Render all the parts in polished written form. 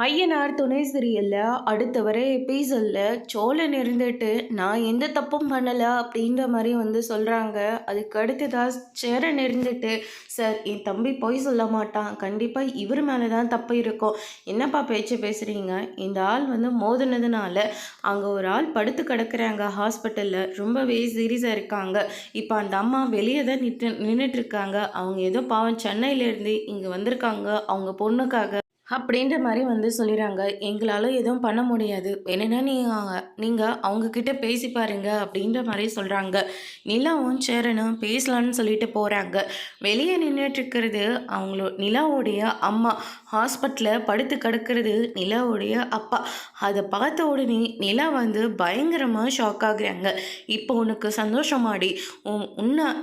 ஐயனார் துணை சீரியல்ல அடுத்த வர எபிசோட்ல சோழன் இருந்துட்டு நான் எந்த தப்பும் பண்ணலை அப்படின்ற மாதிரி சொல்கிறாங்க. அதுக்கு அடுத்ததா சேரன் இருந்துட்டு சார் என் தம்பி பொய் சொல்ல மாட்டான், கண்டிப்பாக இவர் மேலே தான் தப்பு இருக்கும், என்னப்பா பேச்சு பேசுகிறீங்க, இந்த ஆள் மோதினதுனால அங்கே ஒரு ஆள் படுத்து கிடக்குறாங்க ஹாஸ்பிட்டலில், ரொம்பவே சீரியஸாக இருக்காங்க. இப்போ அந்த அம்மா வெளியே தான் நின்றுட்டுருக்காங்க. அவங்க ஏதோ பாவம் சென்னையிலேருந்து இங்கே வந்திருக்காங்க அவங்க பொண்ணுக்காக அப்படின்ற மாதிரி சொல்லிடுறாங்க. எங்களால் எதுவும் பண்ண முடியாது, என்னென்னா நீங்கள் அவங்கக்கிட்ட பேசி பாருங்க அப்படின்ற மாதிரி சொல்கிறாங்க. நிலாவும் சேரனும் பேசலான்னு சொல்லிட்டு போகிறாங்க. வெளியே நின்றுட்டுருக்கிறது நிலாவுடைய அம்மா, ஹாஸ்பிட்டலில் படுத்து கிடக்கிறது நிலாவுடைய அப்பா. அதை பார்த்த உடனே நிலா பயங்கரமாக ஷாக் ஆகுறாங்க. இப்போ உனக்கு சந்தோஷமாடி,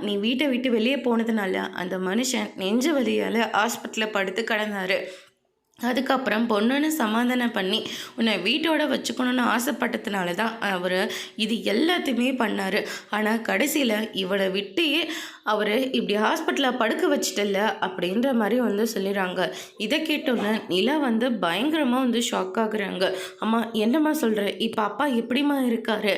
நீ வீட்டை விட்டு வெளியே போனதுனால அந்த மனுஷன் நெஞ்சு வலியால் ஹாஸ்பிட்டலில் படுத்து கிடந்தாரு. அதுக்கப்புறம் பொண்ணுன்னு சமாதானம் பண்ணி உன்னை வீட்டோட வச்சுக்கணுன்னு ஆசைப்பட்டதுனால தான் அவர் இது எல்லாத்தையுமே பண்ணார். ஆனால் கடைசியில் இவளை விட்டு அவர் இப்படி ஹாஸ்பிட்டலில் படுக்க வச்சிட்டல அப்படின்ற மாதிரி சொல்லிடுறாங்க. இதை கேட்டோன்னே நிலா பயங்கரமாக ஷாக் ஆகுறாங்க. அம்மா என்னம்மா சொல்கிற, இப்போ அப்பா எப்படிம்மா இருக்காரு,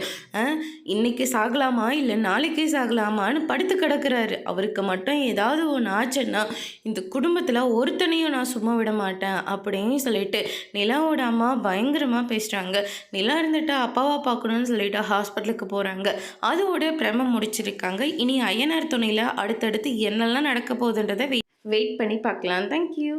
இன்னைக்கு சாகலாமா இல்லை நாளைக்கே சாகலாமான்னு படுத்து கிடக்கிறாரு. அவருக்கு மட்டும் ஏதாவது ஒன்று ஆச்சுன்னா இந்த குடும்பத்தில் ஒருத்தனையும் நான் சும்மா விட மாட்டேன் அப்படின்னு சொல்லிட்டு நிலாவோட அம்மா பயங்கரமாக பேசுகிறாங்க. நிலா இருந்துட்டு அப்பாவை பார்க்கணுன்னு சொல்லிட்டு ஹாஸ்பிட்டலுக்கு போகிறாங்க. அதோட பிரம முடிச்சிருக்காங்க. இனி ஐயனார் துணையில் அடுத்தடுத்து என்னெல்லாம் நடக்க போகுதுன்றதை வெயிட் பண்ணி பார்க்கலாம். தேங்க்யூ.